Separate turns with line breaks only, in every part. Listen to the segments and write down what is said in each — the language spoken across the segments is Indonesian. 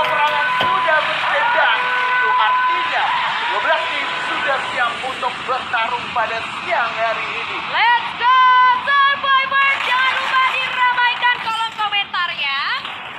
peperangan sudah berbeda. Itu artinya 12 tim sudah siap untuk bertarung pada siang hari ini.
Let's go Survivor! Jangan lupa diramaikan kolom komentarnya.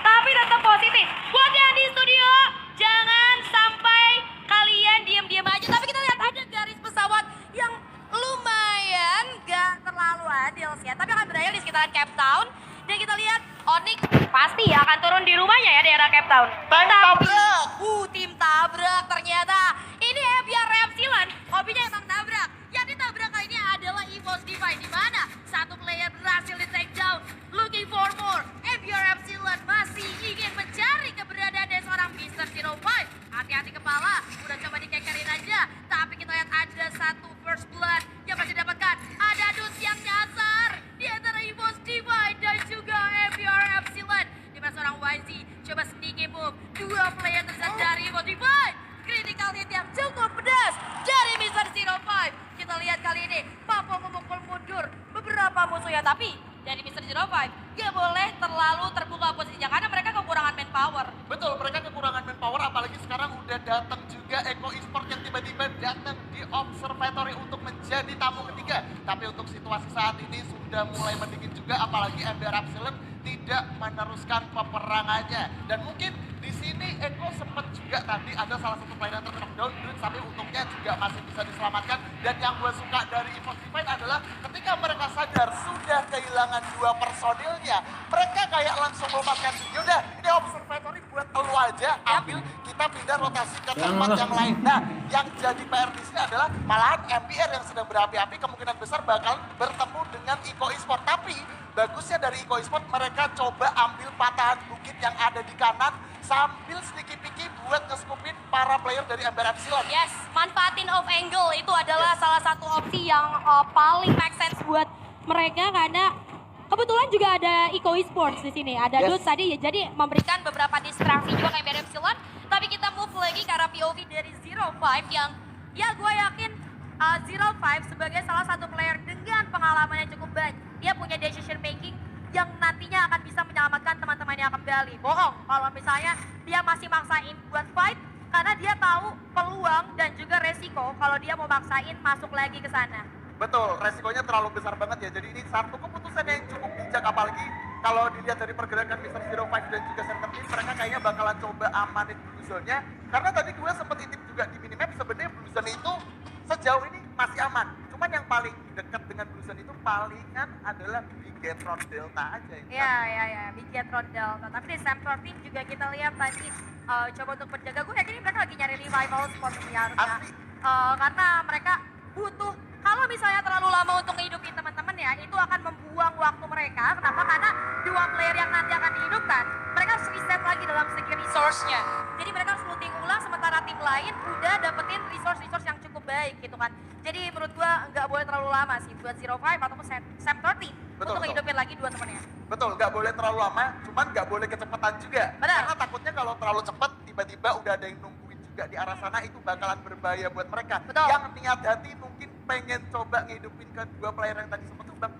Tapi tetap positif. Buat yang di studio, jangan sampai kalian diem-diem aja. Tapi kita lihat ada garis pesawat yang lumayan gak terlalu adil sih ya. Tapi akan berada di sekitaran Cape Town. Dan kita lihat Onyx pasti akan turun di rumahnya ya daerah Cape Town.
Tabrak!
Tim tabrak ternyata. Ini biar Repsilan, hobinya emang tabrak. Yang ditabrak kali ini adalah EVOS Divine. Di mana satu player berhasil di take down. Looking for more. FBR Repsilan masih ingin mencari keberadaan dari seorang Mr. 05. Hati-hati kepala, udah coba dikekerin aja. Tapi kita lihat ada satu first blood yang masih didapatkan. Ada Dus yang nyasar di antara EVOS Divine dan juga FBR Repsilan. Di mana seorang YZ coba sneaky move. Dua player tersesat dari EVOS Divine. Critical hit yang cukup pedas dari Mr. 05. Kita lihat kali ini Papo memukul mundur beberapa musuhnya. Tapi dari Mr. 05 gak boleh terlalu terbuka posisinya karena mereka kekurangan manpower.
Betul, mereka kekurangan manpower, apalagi sekarang udah datang juga Eko Esport yang tiba-tiba datang di observatory untuk menjadi tamu ketiga. Tapi untuk situasi saat ini sudah mulai mendingin juga, apalagi MBR Epsilon tidak meneruskan peperangannya. Dan mungkin di sini Eko sempat juga tadi ada salah satu player yang terknockdown, tapi untungnya juga masih bisa diselamatkan. Dan yang gue suka dari EVOS Divine adalah ketika mereka sadar sudah kehilangan dua personilnya, mereka kayak langsung melepaskan, yaudah ini observatory buat elu aja, ambil, kita pindah rotasi ke tempat yang lain. Nah, yang jadi PR di sini adalah malahan MBR yang sedang berapi-api kemungkinan besar bakal bertemu dengan Iko Esport. Tapi bagusnya dari Iko Esport, mereka coba ambil patahan bukit yang ada di kanan sambil sedikit picky buat nge-scoopin para player dari MBR Epsilon.
Yes, manfaatin off angle itu adalah salah satu opsi yang paling make sense buat mereka karena kebetulan juga ada Iko Esports di sini. Ada Dus tadi ya, jadi memberikan beberapa distraksi juga ke MBR Epsilon. Tapi kita move lagi ke arah POV dari 05 yang ya gue yakin 05 sebagai salah satu player dengan pengalaman yang cukup baik. Dia punya decision making yang nantinya akan bisa menyelamatkan teman-temannya kembali. Bohong kalau misalnya dia masih maksain buat fight karena dia tahu peluang dan juga resiko kalau dia mau maksain masuk lagi ke sana.
Betul, resikonya terlalu besar banget ya. Jadi ini satu keputusan yang cukup bijak, apalagi kalau dilihat dari pergerakan Mr. 05 dan juga Center Team, mereka kayaknya bakalan coba amanin blue zone-nya. Karena tadi gue sempat intip juga di minimap, sebenarnya blue zone itu sejauh ini masih aman. Cuman yang paling dekat dengan blue zone itu palingan adalah Bigetron Delta aja.
Iya, Bigetron Delta. Tapi di Center Team juga kita lihat tadi coba untuk penjaga. Gue yakin mereka lagi nyari revival spot ini harusnya. Karena mereka butuh, kalau misalnya terlalu lama untuk ngehidupin teman-teman ya, itu akan membuang waktu mereka. Kenapa? Karena dua player yang nanti akan dihidupkan, mereka harus reset lagi dalam segi resource-nya. Jadi mereka harus looting ulang, sementara tim lain udah dapetin resource-resource yang cukup baik gitu kan. Jadi menurut gua nggak boleh terlalu lama sih buat 05 ataupun Sam 30 untuk ngehidupin lagi dua temannya.
Betul, nggak boleh terlalu lama, cuman nggak boleh kecepatan juga.
Benar.
Karena takutnya kalau terlalu cepat, tiba-tiba udah ada yang nungguin juga di arah sana, itu bakalan berbahaya buat mereka.
Betul.
Yang niat hati mungkin pengen coba ngehidupin ke dua player yang tadi sempat tumbang,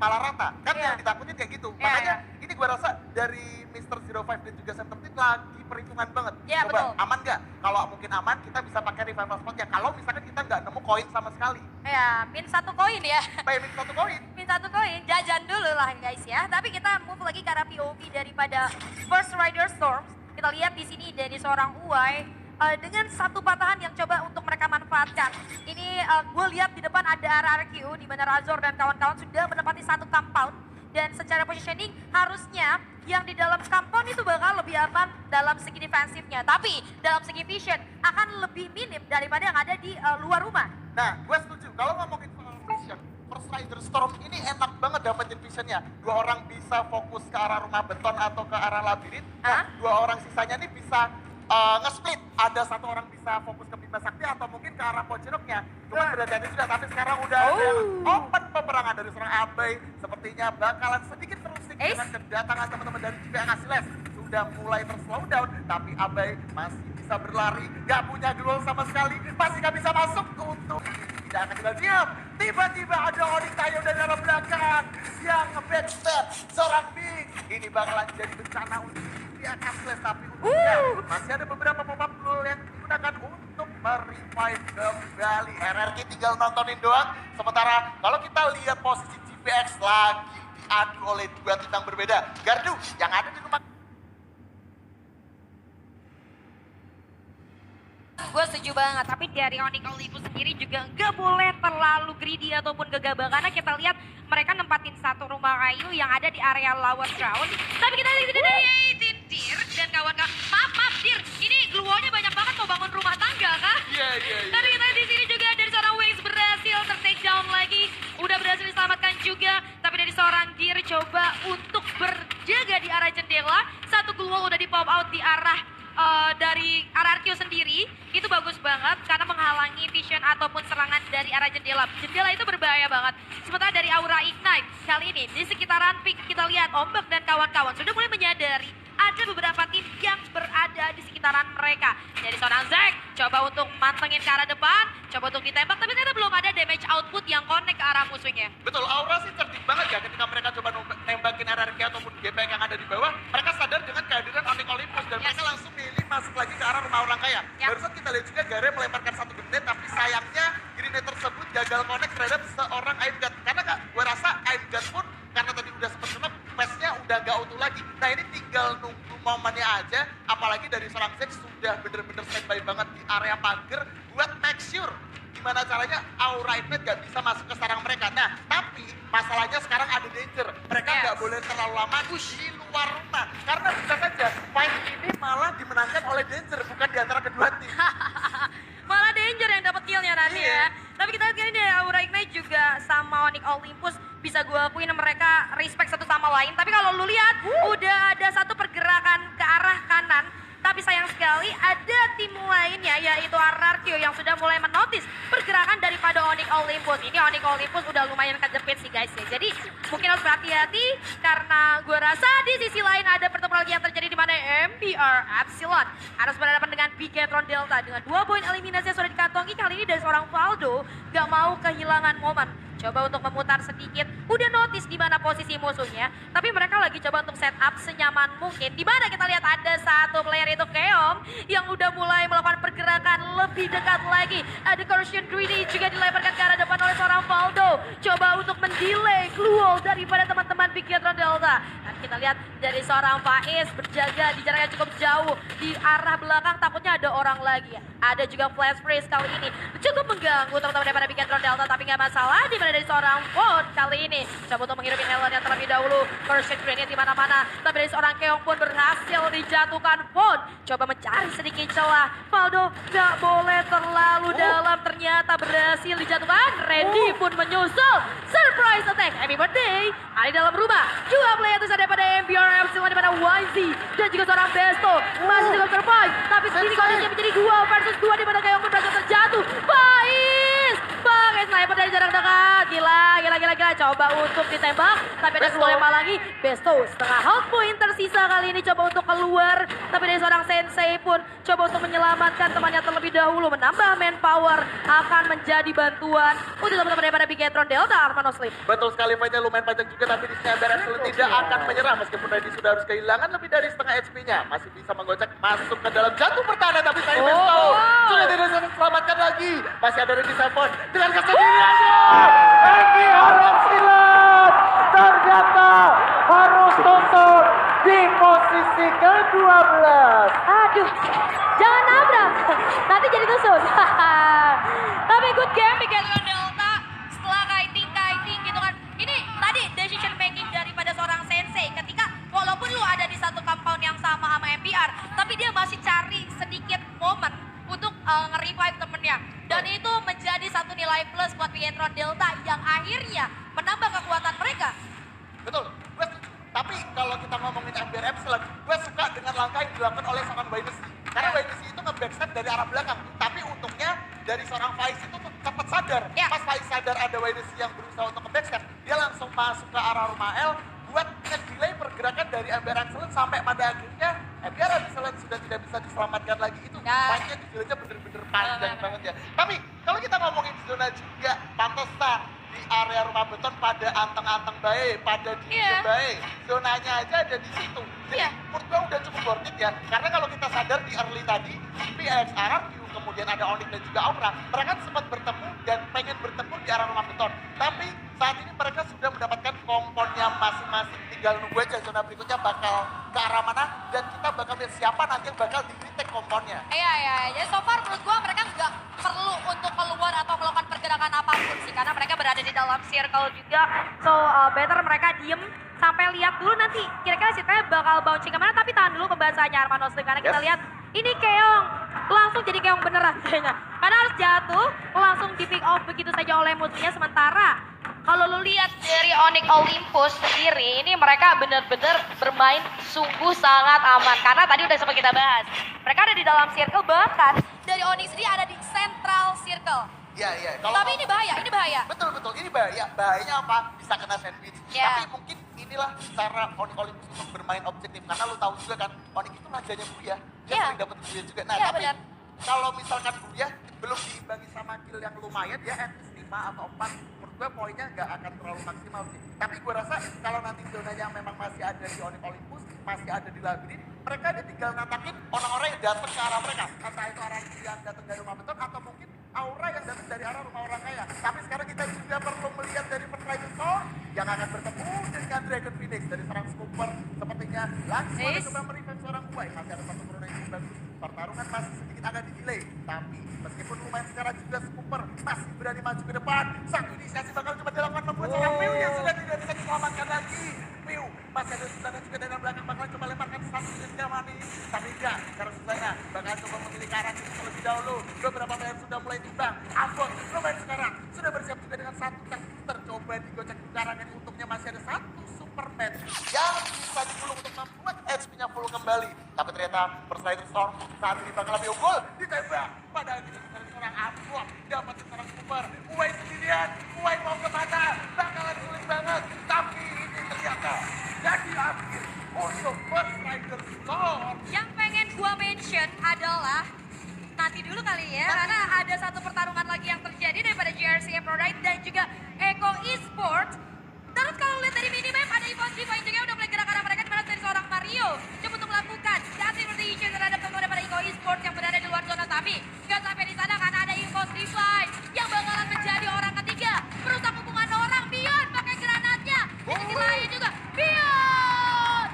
malah rata. Kan yang ditakutin kayak gitu. Makanya ini gue rasa dari Mr. 05 dan juga Center Team lagi perhitungan banget.
Iya,
Coba,
betul.
aman nggak? Kalau mungkin aman, kita bisa pakai revival spot ya. Kalau misalkan kita nggak nemu koin sama sekali.
Ya, min 1 koin ya.
Payment 1 koin.
Min 1 koin, jajan dulu lah guys ya. Tapi kita move lagi ke arah POV daripada First Rider Storms. Kita lihat di sini dari seorang Uai dengan satu patahan yang coba untuk mereka manfaatkan. Ini gue lihat di depan ada RRQ di mana Razor dan kawan-kawan sudah menempati satu compound. Dan secara positioning harusnya yang di dalam compound itu bakal lebih aman dalam segi defensifnya. Tapi dalam segi vision akan lebih minim daripada yang ada di luar rumah.
Nah, gue setuju. Kalau ngomongin soal vision, First Rider Storm ini enak banget dapetin visionnya. Dua orang bisa fokus ke arah rumah beton atau ke arah labirin. Nah, dua orang sisanya nih bisa nge-split. Ada satu orang bisa fokus ke Bima Sakti atau mungkin ke arah Poceroknya. Cuma berhati-hati sudah, tapi sekarang udah ada yang open peperangan dari seorang Abai. Sepertinya bakalan sedikit terusik dengan kedatangan teman-teman dari GPA Ngasiles. Sudah mulai terslow down, tapi Abai masih bisa berlari. Gak punya gol sama sekali, masih gak bisa masuk untuk tidak akan tinggal diam. Tiba-tiba ada Onyx Tayo dari arah belakang yang nge-backstab seorang Big. Ini ini bakalan jadi bencana untuk pihak Capsule, tapi untungnya masih ada beberapa pop-up goal yang digunakan untuk merevive kembali. RRQ tinggal nontonin doang, sementara kalau kita lihat posisi GPX lagi diadu oleh dua tim yang berbeda. Gardu yang ada di rumah.
Gue setuju banget, tapi dari Onyx Olympus sendiri juga nggak boleh terlalu greedy ataupun gegabah, karena kita lihat mereka nempatin satu rumah kayu yang ada di area lower ground. Tapi kita lihat dari Dir dan kawan-kawan. Maaf Dir, ini gluonya banyak banget mau bangun rumah tangga kah?
Iya.
Tapi kita di sini juga dari seorang Wings berhasil ter-take down lagi, udah berhasil diselamatkan juga. Tapi dari seorang Dir coba untuk berjaga di arah jendela, satu gluo udah di pop out di arah dari RRQ sendiri. Itu bagus banget karena menghalangi vision ataupun serangan dari arah jendela. Jendela itu berbahaya banget. Sementara dari Aura Ignite kali ini di sekitaran pink kita lihat Ombak dan kawan-kawan sudah mulai menyadari ada beberapa tim yang berada di sekitaran mereka. Jadi seorang Zack coba untuk mantengin ke arah depan, coba untuk ditembak, tapi ternyata belum ada damage output yang connect ke arah musuhnya.
Betul, Aura sih cerdik banget ya ketika mereka coba nembakin RRQ ataupun GPX yang ada di bawah. Mereka sadar dengan kehadiran Onyx Olympus dan mereka langsung milih masuk lagi ke arah rumah orang kaya. Barusan kita lihat juga Gare melemparkan satu grenade, tapi sayangnya grenade tersebut gagal connect terhadap seorang Aim God. Karena gue rasa Aim God pun karena tadi udah sempat kena, patch-nya udah gak utuh lagi. Nah ini tinggal nunggu momennya aja, apalagi dari seorang Zack sudah bener-bener standby banget di area pagar buat make sure gimana caranya Aura Ignite gak bisa masuk ke sarang mereka. Nah tapi masalahnya sekarang ada danger, mereka gak boleh terlalu lama di luar rumah. Karena bisa saja fight ini malah dimenangkan oleh danger, bukan di antara kedua tim.
Malah danger yang dapat killnya nanti ya. Tapi kita lihat kali ini Aura Ignite juga sama Onyx Olympus bisa gue akuin mereka respect satu sama lain. Tapi kalau lu lihat udah ada satu pergerakan ke arah kanan. Tapi sayang sekali ada tim lainnya yaitu RRQ yang sudah mulai menotis pergerakan daripada Onyx Olympus. Ini Onyx Olympus udah lumayan kejepit sih guys ya. Jadi mungkin harus berhati-hati karena gue rasa di sisi lain ada pertempuran lagi yang terjadi di mana MBR Epsilon harus berhadapan dengan Bigetron Delta dengan 2 poin eliminasi yang sudah dikantongi. Kali ini dari seorang Valdo gak mau kehilangan momen. Coba untuk memutar sedikit, udah notice di mana posisi musuhnya, tapi mereka lagi coba untuk set up senyaman mungkin. Di mana kita lihat ada satu player itu Keom yang udah mulai melakukan pergerakan lebih dekat lagi. Ada Corrosion Greedy juga dilemparkan ke arah depan oleh seorang Valdo. Coba untuk mendelay Gluol daripada teman-teman Bigetron Delta. Dan kita lihat dari seorang Faiz berjaga di jarak yang cukup jauh di arah belakang, takutnya ada orang lagi. Ada juga flash freeze kali ini cukup mengganggu teman-teman daripada Bigetron Delta, tapi nggak masalah. Di dari seorang Fon kali ini coba untuk mengirim Helen yang terlebih dahulu. Corrosion Grenade di mana-mana, tapi dari seorang Keong pun berhasil dijatuhkan. Fon coba mencari sedikit celah. Valdo gak boleh terlalu dalam, ternyata berhasil dijatuhkan. Randy pun menyusul. Surprise attack, happy birthday. Ada di dalam rumah. Dua player itu ada pada MBR Epsilon di mana YZ dan juga seorang Besto masih juga survive. Tapi sendiri kondisinya menjadi 2 versus 2 di mana Keong pun berhasil terjatuh. Faiz pakai sniper dari jarak dekat. Gila. Coba untuk ditembak, tapi ada keluar lagi. Besto setengah health point tersisa kali ini coba untuk keluar. Tapi dari seorang Sensei pun coba untuk menyelamatkan temannya terlebih dahulu. Menambah manpower akan menjadi bantuan untuk teman-teman daripada Bigetron Delta, Armano Slim.
Betul sekali, fightnya lumayan panjang juga, tapi di sini MBR Epsilon tidak akan menyerah. Meskipun Randy sudah harus kehilangan lebih dari setengah HP-nya. Masih bisa menggocek masuk ke dalam jatuh pertahanan, tapi saya Besto sudah tidak bisa diselamatkan lagi. Masih ada Randy Seven dengan kesendiriannya. MBR Epsilon ternyata harus tutup di posisi ke-12.
Aduh, jangan nabrak, nanti jadi tusuk. Tapi good game Bigetron Delta setelah kiting gitu kan. Ini tadi decision making daripada seorang Sensei ketika walaupun lu ada di satu compound yang sama MBR, tapi dia masih cari sedikit momen untuk nge-revive temennya. Dan itu menjadi satu nilai plus buat Bigetron Delta yang akhirnya menambah kekuatan mereka.
Betul, gue setuju. Tapi kalau kita ngomongin MBR Epsilon, gue suka dengan langkah yang dilakukan oleh seorang Wainesi. Karena Wainesi itu nge-backstab dari arah belakang. Tapi untungnya dari seorang Faiz itu cepat sadar. Pas Faiz sadar ada Wainesi yang berusaha untuk nge-backstab, dia langsung masuk ke arah rumah L buat nge-delay pergerakan dari MBR Epsilon sampai pada akhirnya MBR Epsilon sudah tidak bisa diselamatkan lagi. Itu fightnya jujur aja bener-bener panjang banget ya. Tapi kalau kita ngomongin zona juga, pantesan di area rumah beton pada anteng-anteng baik, pada diem
Iya.
baik. Zonanya aja ada di situ. Jadi
Iya.
menurut gua udah cukup worth it ya. Karena kalau kita sadar di early tadi, PX RRQ, kemudian ada Onyx dan juga Aura, mereka sempat bertemu dan pengen bertemu di arah rumah beton. Tapi saat ini mereka sudah mendapatkan komponnya masing-masing. Tinggal nunggu aja zona berikutnya bakal ke arah mana dan kita bakal lihat siapa nanti yang bakal di-retake komponnya.
Iya, iya. Jadi so far menurut gua mereka nggak perlu untuk keluar atau melakukan pergerakan apapun sih. Karena mereka berada di dalam circle juga. So, better mereka diem sampai lihat dulu nanti kira-kira circle bakal bouncing kemana. Tapi tahan dulu pembahasannya Armanos. Karena kita
Yes.
lihat ini keong langsung jadi keong beneran kayaknya. Karena harus jatuh langsung di pick off begitu saja oleh musuhnya. Sementara kalau lu lihat dari Onyx Olympus sendiri, ini mereka benar-benar bermain sungguh sangat aman. Karena tadi udah sempat kita bahas. Mereka ada di dalam circle, bahkan dari Onyx sendiri ada di central circle.
Iya, iya.
Tapi ini bahaya, ini bahaya.
Betul, betul. Ini bahaya. Bahayanya apa? Bisa kena sandwich.
Iya.
Tapi mungkin inilah cara Onyx Olympus untuk bermain objektif. Karena lu tahu juga kan, Onyx itu rajanya Buya. Dia
Iya.
sering dapat Buya juga. Nah,
Iya,
tapi
benar.
kalau misalkan Buya belum diimbangi sama kill yang lumayan, ya at least 5 atau 4. Menurut gue poinnya nggak akan terlalu maksimal sih. Tapi gue rasa kalau nanti zonanya memang masih ada di Onyx Olympus, masih ada di Labyrinth, mereka dia tinggal natakin orang-orang yang datang ke arah mereka. Entah itu orang yang datang dari rumah beton atau mungkin Aura yang datang dari arah rumah orang kaya. Tapi sekarang kita juga perlu melihat dari Pertraction Soul yang akan bertemu dengan Dragon Phoenix dari serang Scooper. Sepertinya langsung ada
Yes.
coba merevenge seorang buai. Masih ada satu corona yang cukup bagus. Pertarungan masih sedikit agak di delay. Tapi meskipun lumayan sekarang juga Scooper masih berani maju ke depan. Satu inisiasi bakal coba dilakukan membuat seorang Piu yang sudah tidak bisa diselamatkan lagi. Piu masih ada Susana juga dari belakang bakal coba lemparkan satu jenisnya manis. Tapi enggak, karena Susana bakal coba memilih arah terlebih dahulu. Beberapa player sudah mulai timbang. Ambon, lumayan sekarang sudah bersiap juga dengan satu tank booster. Coba digocek sekarang ini untungnya masih ada satu Superman yang bisa dipulung untuk membuat HP-nya full kembali. Tapi ternyata Pertraction Storm saat ini bakal lebih unggul. Ditembak pada akhirnya seorang Ambon dapat seorang Super. Uwai sendirian, Uwai mau kemana? Bakalan sulit banget. Tapi ini ternyata jadi akhir untuk Pertraction Storm.
Yang pengen gua mention adalah nanti dulu kali ya, karena ada satu pertarungan lagi yang terjadi daripada GRCA Pride dan juga Eko Esports. Terus kalau lihat dari minimap ada Evos Divine juga yang udah mulai gerak arah mereka dimana dari seorang Mario coba untuk melakukan Dancing Rotation terhadap teman daripada Eko Esports yang berada di luar zona, tapi nggak sampai di sana karena ada Evos Divine yang bakalan menjadi orang ketiga merusak hubungan orang. Bion pakai granatnya di sisi lain juga Bion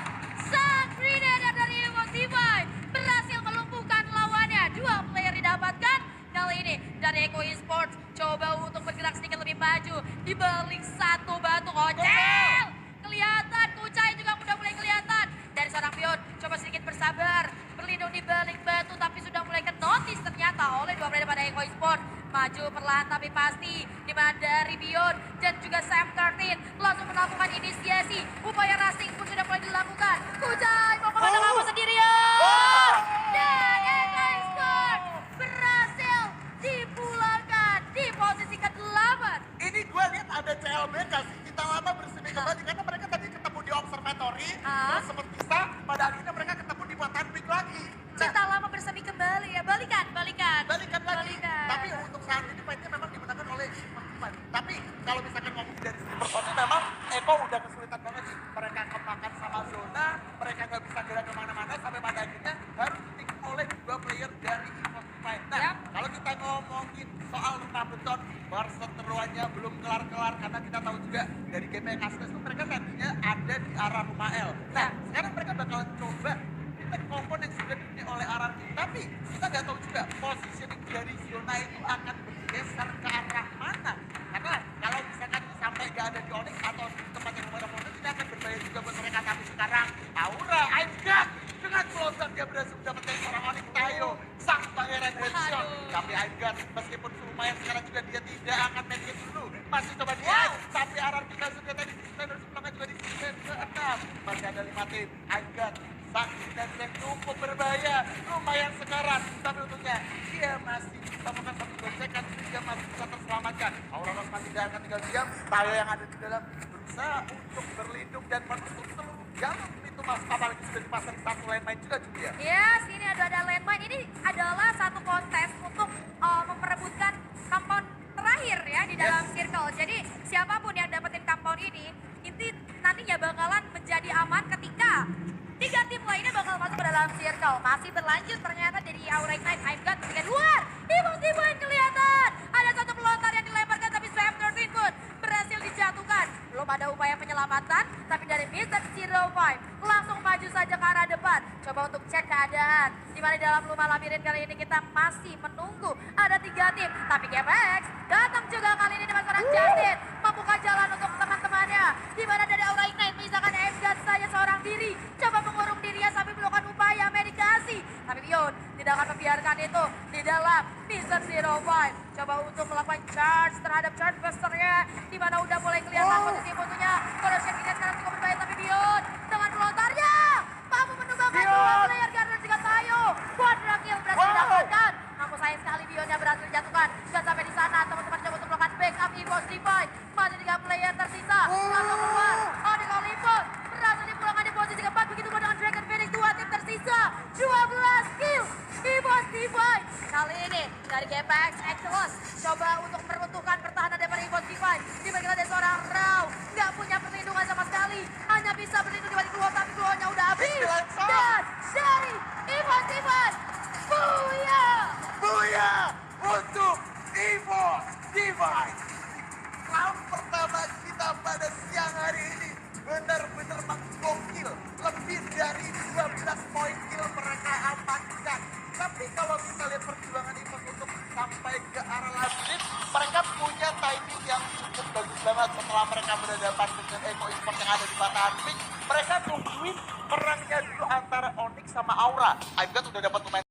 sang grenade dari Evos Divine berhasil melumpuhkan lawannya. Dua player didapatkan kali ini dari Eko Esports coba untuk bergerak sedikit lebih maju di balik satu batu kocel. Kelihatan Kucai juga udah mulai kelihatan dari seorang Pion. Coba sedikit bersabar berlindung di balik batu tapi sudah mulai ke notice ternyata oleh dua player pada Eko Esports. Maju perlahan tapi pasti dimana dari Bion dan juga Sam 13 langsung melakukan inisiasi. Upaya racing pun sudah mulai dilakukan. Kucai mau kemana kamu sendirian? Dan Eko Esports berhasil dipulangkan di posisi ke-8.
Ini gue lihat ada CLBK sih. Kita lama bersemi kembali karena mereka tadi ketemu di observatory. Terus sempat bisa, pada akhirnya mereka ketemu di Batan Peak lagi.
Cinta lama bersemi kembali ya, balikan.
Balikan lagi. Tapi untuk saat ini fightnya memang dimenangkan oleh Superman. Tapi kalau misalkan ngomong dari segi personil memang Eko udah kesulitan banget sih. Mereka kemakan sama zona, mereka nggak bisa gerak kemana-mana sampai pada akhirnya harus ditikung oleh dua player dari Superman. Nah,
Yap.
kalau kita ngomongin soal rumah beton, perseteruannya belum kelar-kelar karena kita tahu juga dari GP Kaskus itu mereka tadinya ada di arah rumah L. Nah, sekarang mereka bakalan coba kita kompon yang sudah dimiliki oleh RRQ. Tapi kita nggak tahu juga positioning dari zona itu akan bergeser ke arah mana. Karena kalau misalkan sampai nggak ada di Onyx atau di tempat yang lumayan opponent, ini akan berbahaya juga buat mereka. Tapi sekarang Aura, Aibgat dengan closer dia berhasil mendapatkan seorang Onyx Tayo, sang pangeran headshot. Tapi Aibgat meskipun lumayan sekarang juga dia tidak akan make it dulu. Masih coba dia, tapi RRQ juga tadi di Slender sebelumnya juga di season ke-6. Masih ada 5 tim, Aibgat sang dan cukup berbahaya, lumayan sekarang, tapi untungnya dia masih bisa melakukan satu gocekan, dia masih bisa terselamatkan. Aura Rosman tidak akan tinggal diam, Tayo yang ada di dalam berusaha untuk berlindung dan menutup seluruh jalur pintu masuk, apalagi sudah dipasang satu landmine juga ya.
Yes, ini ada landmine. Ini adalah satu kontes untuk memperebutkan compound terakhir ya di dalam circle. Jadi siapapun yang dapetin compound ini nantinya bakalan menjadi aman ketika 3 tim lainnya bakal masuk ke dalam circle. Masih berlanjut ternyata dari Aura Ignite. I'm God ketika luar. Evos Divine kelihatan. Ada satu pelontar yang dilemparkan tapi Swap 13 pun berhasil dijatuhkan. Belum ada upaya penyelamatan tapi dari Mr. 05 langsung maju saja ke arah depan. Coba untuk cek keadaan. Di mana dalam rumah labirin kali ini kita masih menunggu. Ada 3 tim tapi GPX datang juga kali ini dengan seorang Justin. Membuka jalan untuk teman-temannya. Di mana dari Aura Ignite misalkan MGAT saja seorang diri. Coba mengurung dirinya sambil melakukan upaya medikasi. Tapi Bion tidak akan membiarkan itu di dalam Mr. 05. Coba untuk melakukan charge terhadap charge busternya. Di mana udah mulai kelihatan posisi musuhnya. Corruption kita sekarang cukup berbahaya tapi Bion dengan pelontarnya mampu menumbangkan 2 player Garden juga Tayo. Quadra kill berhasil didapatkan. Namun sayang sekali Bionnya berhasil dijatuhkan. Dan sampai di sana teman-teman coba untuk melakukan backup Evos Divine. Masih 3 player tersisa. Langsung keluar. Onyx Olympus berhasil dipulangkan di posisi keempat. Begitu pun dengan Dragon Phoenix 2 tim tersisa. 12 kill Evos Divine. Kali ini dari GPX Excellence coba untuk meruntuhkan pertahanan dari Evos Divine. Di mana kita ada seorang Rao. Nggak punya perlindungan sama sekali. Hanya bisa berlindung di balik Gluon tapi Gluonnya udah habis. Dan dari Evos Divine. Booyah!
Booyah untuk Evos Divine. Round pertama kita pada siang hari ini benar-benar menggokil. Lebih dari 12 poin kill mereka amankan. Tapi kalau kita lihat perjuangan Evos untuk sampai ke arah labirin, mereka punya timing yang cukup bagus banget setelah mereka berhadapan dengan Eco Esport yang ada di batahan pink. Mereka nungguin perangnya dulu antara Onyx sama Aura. I've got udah dapat lumayan